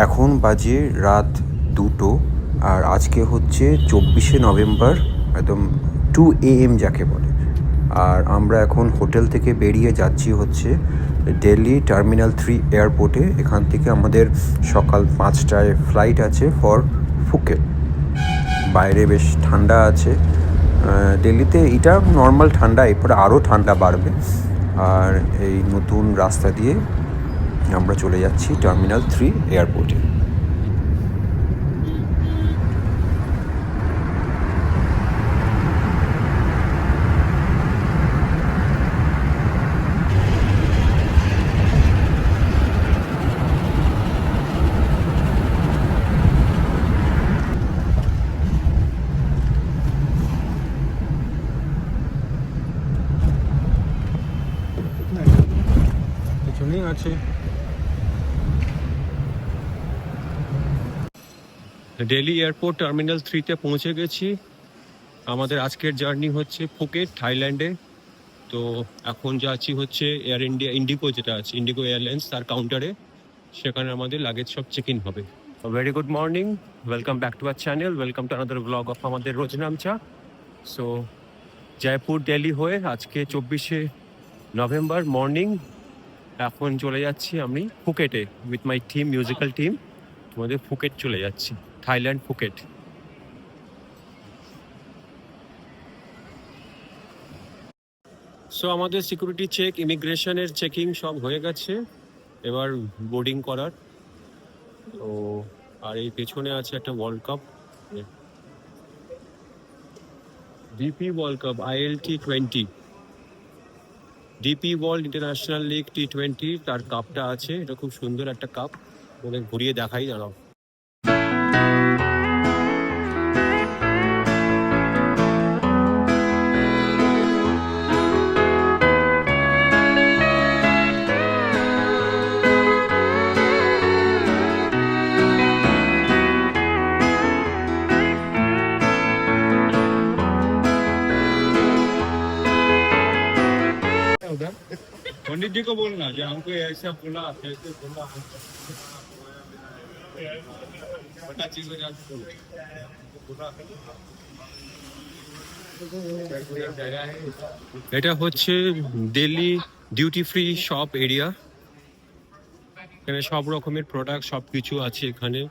এখন বাজে রাত 2টো, আর আজকে হচ্ছে 24শে নভেম্বর, একদম 2 AM যাকে বলে। আর আমরা এখন হোটেল থেকে বেরিয়ে যাচ্ছি হচ্ছে দিল্লি টার্মিনাল 3 এয়ারপোর্টে। এখান থেকে আমাদের সকাল 5টায় ফ্লাইট আছে ফর ফুকেট। বাইরে বেশ ঠান্ডা আছে। দিল্লিতে এটা নর্মাল ঠান্ডা, এরপরে আরও ঠান্ডা বাড়বে। আর এই নতুন রাস্তা দিয়ে আমরা চলে যাচ্ছি টার্মিনাল 3 এয়ারপোর্টে। পিছনেই আছে। দিল্লি এয়ারপোর্ট টার্মিনাল 3-তে পৌঁছে গেছি। আমাদের আজকের জার্নি হচ্ছে ফুকেট, থাইল্যান্ডে। তো এখন যাচ্ছি হচ্ছে এয়ার ইন্ডিয়া ইন্ডিগো, যেটা আছে ইন্ডিগো এয়ারলাইন্স, তার কাউন্টারে। সেখানে আমাদের লাগেজ সব চেক ইন হবে। Very good morning, welcome back to our channel, welcome to another blog of আমাদের রোজনামচা। সো জয়পুর দিল্লি হয়ে আজকে 24শে নভেম্বর মর্নিং এখন চলে যাচ্ছি আমি ফুকেটে with my team, musical team. তোমাদের ফুকেট চলে যাচ্ছি, থাইল্যান্ড ফুকেট। সো আমাদের সিকিউরিটি চেক, ইমিগ্রেশনের চেকিং সব হয়ে গেছে, এবার বোর্ডিং করার। তো আর এই পেছনে আছে একটা world cup, DP world cup ILT20, DP world international league T20, তার কাপটা আছে। এটা খুব সুন্দর একটা কাপ, ওদের ঘুরিয়ে দেখাই দাঁড়াও। पंडित जी को बोलना कि हमको ऐसा बोला, ऐसे बोला, बड़ा चीज हो जाती है। এটা হচ্ছে Delhi duty free shop area. এখানে সব রকমের প্রোডাক্ট সব কিছু আছে এখানে।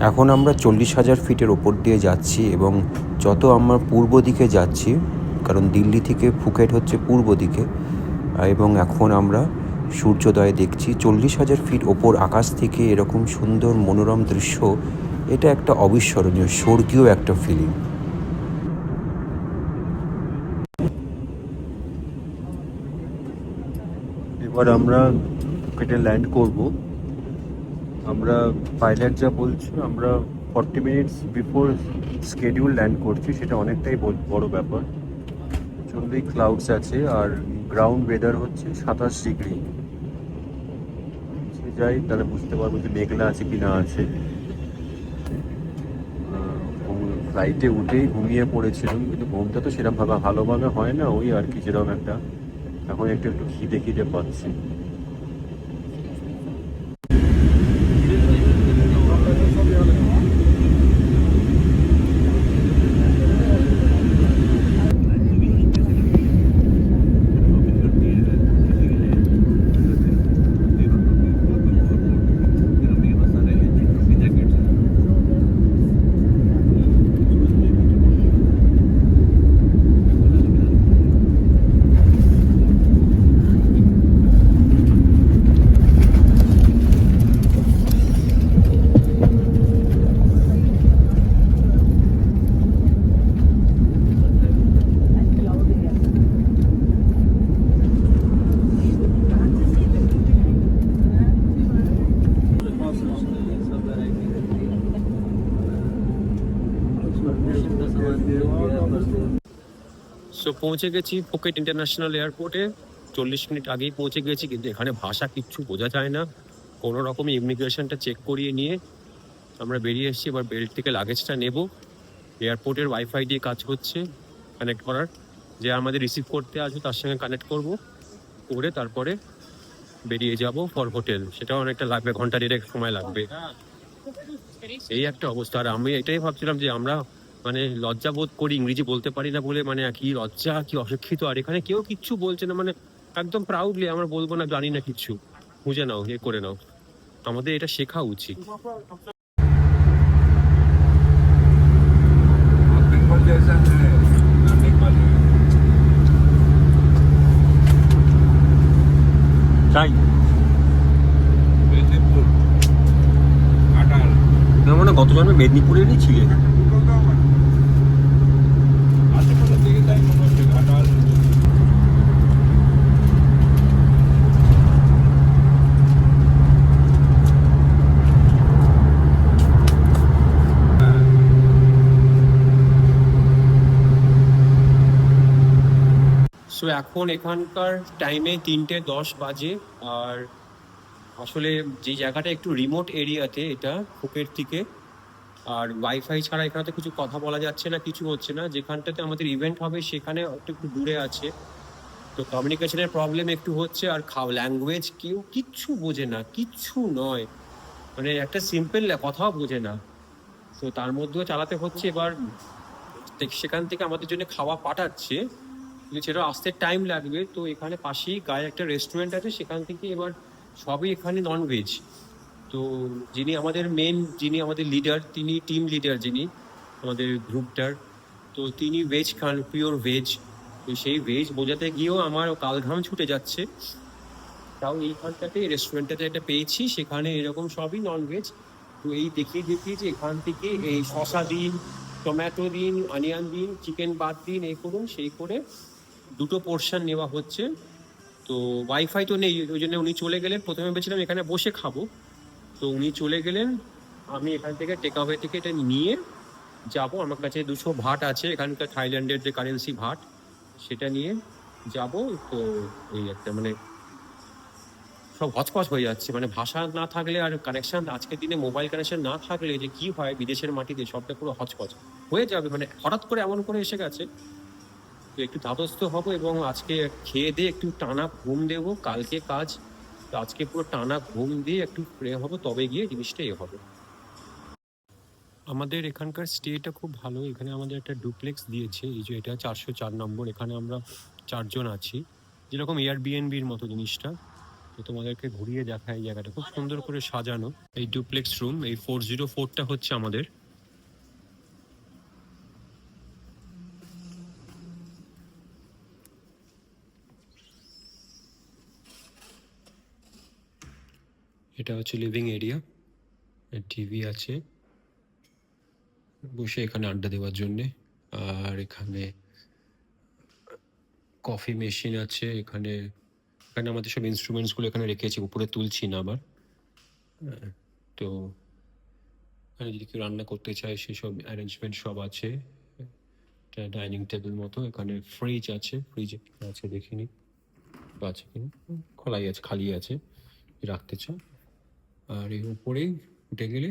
এখন আমরা 40,000 ফিটের ওপর দিয়ে যাচ্ছি এবং যত আমরা পূর্ব দিকে যাচ্ছি, কারণ দিল্লি থেকে ফুকেট হচ্ছে পূর্ব দিকে, এবং এখন আমরা সূর্যোদয় দেখছি 40,000 ফিট ওপর আকাশ থেকে এরকম সুন্দর মনোরম দৃশ্য। এটা একটা অবিস্মরণীয় স্বর্গীয় একটা ফিলিং। এবার আমরা ফুকেটে ল্যান্ড করব। আমরা পাইলট যা বলছি, আমরা 40 মিনিটস বিফোর স্কেডিউল ল্যান্ড করছি, সেটা অনেকটাই বড় ব্যাপার। প্রচণ্ডই ক্লাউডস আছে আর গ্রাউন্ড ওয়েদার হচ্ছে 27 ডিগ্রি। যাই তাহলে বুঝতে পারবো যে মেঘলা আছে কি না আছে। ফ্লাইটে উঠেই ঘুমিয়ে পড়েছিলাম, কিন্তু ঘুমটা তো সেরকম ভালোভাবে হয় না, ওই আর কি যেরকম একটা। এখন একটু একটু খিদে খিদে পাচ্ছি। সো পৌঁছে গেছি ফুকেট ইন্টারন্যাশনাল এয়ারপোর্টে। 40 মিনিট আগেই পৌঁছে গেছি, কিন্তু এখানে ভাষা কিচ্ছু বোঝা যায় না। কোনো রকম ইমিগ্রেশনটা চেক করিয়ে নিয়ে আমরা বেরিয়ে এসেছি। এবার বেল্ট থেকে লাগেজটা নেব। এয়ারপোর্টের ওয়াইফাই দিয়ে কাজ হচ্ছে কানেক্ট করার, যে আমাদের রিসিভ করতে আসবে তার সঙ্গে কানেক্ট করব, করে তারপরে বেরিয়ে যাব ফর হোটেল। সেটাও অনেকটা লাগবে, ঘন্টা দেড়েক সময় লাগবে। এই একটা অবস্থা। আর আমি এটাই ভাবছিলাম যে আমরা মানে লজ্জা বোধ করি, ইংরেজি বলতে পারি না বলে, মানে কি লজ্জা, কি অশিক্ষিত। আর এখানে কেউ কিচ্ছু বলছে না, মানে একদম প্রাউডলি আমরা বলবো না জানি না কিচ্ছু, বুঝে নাও, এ করে নাও। আমাদের এটা শেখা উচিত। তাই মানে গত জন্মে মেদিনীপুরেরই ছিলে। সো এখন এখানকার টাইমে 3:10 বাজে। আর আসলে যে জায়গাটা একটু রিমোট এরিয়াতে, এটা ফুকেট থেকে, আর ওয়াইফাই ছাড়া এখানে তো কিছু কথা বলা যাচ্ছে না, কিছু হচ্ছে না। যেখানটাতে আমাদের ইভেন্ট হবে সেখানে একটু দূরে আছে, তো কমিউনিকেশনের প্রবলেম একটু হচ্ছে। আর ল্যাঙ্গুয়েজ কেউ কিচ্ছু বোঝে না, কিচ্ছু নয়, মানে একটা সিম্পল কথাও বোঝে না। তো তার মধ্যেও চালাতে হচ্ছে। এবার সেখান থেকে আমাদের জন্য খাওয়া পাঠাচ্ছে, কিন্তু সেটা আসতে টাইম লাগবে। তো এখানে পাশেই গায়ে একটা রেস্টুরেন্ট আছে, সেখান থেকে এবার সবই এখানে ননভেজ। তো যিনি আমাদের লিডার, তিনি টিম লিডার যিনি আমাদের গ্রুপটার, তো তিনি ভেজ খান, পিওর ভেজ। তো সেই ভেজ বোঝাতে গিয়েও আমার কালঘাম ছুটে যাচ্ছে। তাও এইখানটাতে রেস্টুরেন্টটাতে একটা পেয়েছি, সেখানে এরকম সবই ননভেজ। তো এই দেখিয়ে যে এখান থেকে এই শসা দিন, টমেটো দিন, অনিয়ন দিন, চিকেন বাদ দিন, এই করুন সেই করে 2টো পোর্শন নেওয়া হচ্ছে। তো ওয়াইফাই তো নেই, ওই জন্য উনি চলে গেলেন। প্রথমে ভেবেছিলাম এখানে বসে খাবো, তো উনি চলে গেলেন। আমি এখান থেকে টেক আওয়ে থেকে এটা নিয়ে যাব। আমার কাছে 200 ভাট আছে, এখানকার থাইল্যান্ডের যে কারেন্সি ভাট, সেটা নিয়ে যাব। তো এই একটা মানে সব হচপচ হয়ে যাচ্ছে, মানে ভাষা না থাকলে আর কানেকশন, আজকের দিনে মোবাইল কানেকশন না থাকলে যে কি হয় বিদেশের মাটিতে, সবটা পুরো হচপচ হয়ে যাবে। মানে হঠাৎ করে এমন করে এসে গেছে। তো একটু ধাতস্থ হবো এবং আজকে খেয়ে দিয়ে একটু টানা ঘুম দেবো, কালকে কাজ। তো আজকে পুরো টানা ঘুম দিয়ে একটু ফ্রে হবো, তবে গিয়ে জিনিসটা হবে। আমাদের এখানকার স্টেটা খুব ভালো। এখানে আমাদের একটা ডুপ্লেক্স দিয়েছে, এই যে এটা 404 নম্বর। এখানে আমরা 4 জন আছি, যেরকম এয়ারবিএনবির মতো জিনিসটা। তো তোমাদেরকে ঘুরিয়ে দেখায় এই জায়গাটা, খুব সুন্দর করে সাজানো। এই ডুপ্লেক্স রুম, এই 404টা হচ্ছে আমাদের। এটা হচ্ছে লিভিং এরিয়া, টিভি আছে বসে এখানে আড্ডা দেওয়ার জন্যে। আর এখানে কফি মেশিন আছে। এখানে এখানে আমাদের সব ইনস্ট্রুমেন্টসগুলো এখানে রেখেছি, উপরে তুলছি না আবার। তো এখানে যদি কেউ রান্না করতে চায় সেসব অ্যারেঞ্জমেন্ট সব আছে। এটা ডাইনিং টেবিল মতো। এখানে ফ্রিজ আছে, ফ্রিজে আছে দেখিনি আছে কিনা, খোলাই আছে, খালি আছে, রাখতে চাও। আর এর উপরেই উঠে গেলে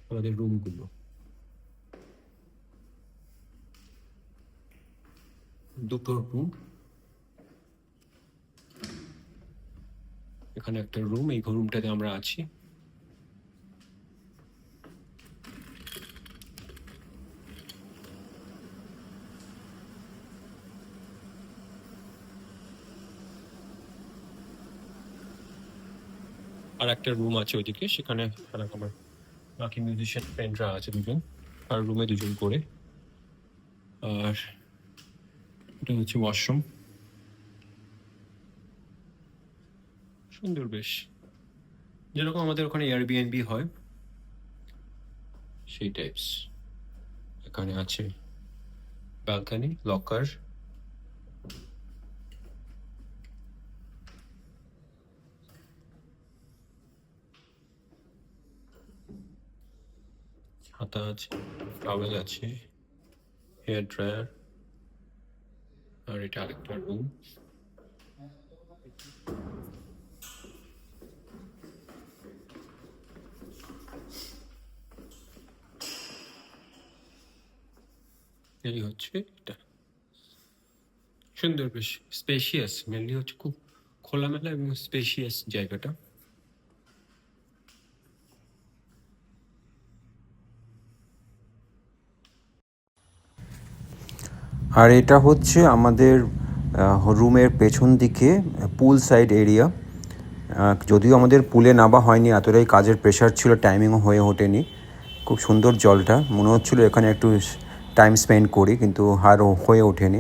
আমাদের রুমগুলো, দুটো রুম। এখানে একটা রুম, এই রুমটাতে আমরা আছি। আর একটা রুম আছে ওইদিকে, সেখানে আমার বাকি মিউজিশিয়ান ফ্রেন্ডরা আছে দুজন, আর রুমে দুজন করে। আর এটা হচ্ছে ওয়াশরুম, সুন্দর বেশ, যেরকম আমাদের ওখানে এয়ারবিএনবি হয় সেই টাইপস। এখানে আছে ব্যালকনি, লকার, ছাতা আছে, টাওয়েল আছে, হেয়ার ড্রায়ার। আর এটা আরেকটা রুম। এই হচ্ছে এটা, সুন্দর বেশ স্পেশিয়াস, মেনলি হচ্ছে খুব খোলামেলা এবং স্পেশিয়াস জায়গাটা। আর এটা হচ্ছে আমাদের রুমের পেছন দিকে পুল সাইড এরিয়া। যদিও আমাদের পুলে নামা হয়নি, এতটাই কাজের প্রেশার ছিল, টাইমিংও হয়ে ওঠেনি। খুব সুন্দর জলটা, মনে হচ্ছিলো এখানে একটু টাইম স্পেন্ড করি, কিন্তু আর হয়ে ওঠেনি।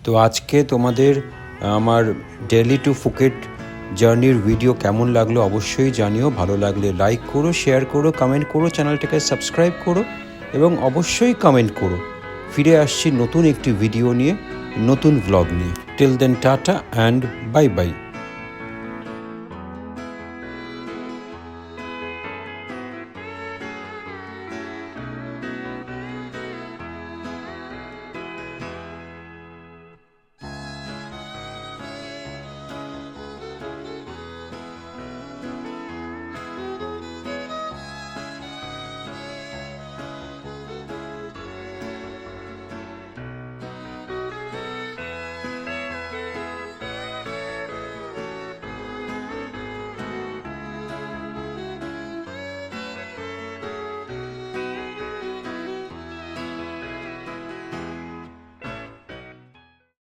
তো আজকে তোমাদের আমার দিল্লি টু ফুকেট জার্নির ভিডিও কেমন লাগলো অবশ্যই জানিও। ভালো লাগলে লাইক করো, শেয়ার করো, কমেন্ট করো, চ্যানেলটাকে সাবস্ক্রাইব করো এবং অবশ্যই কমেন্ট করো। ফিরে আসছি নতুন একটি ভিডিও নিয়ে, নতুন ভ্লগ নিয়ে। Till then ta-ta and bye by.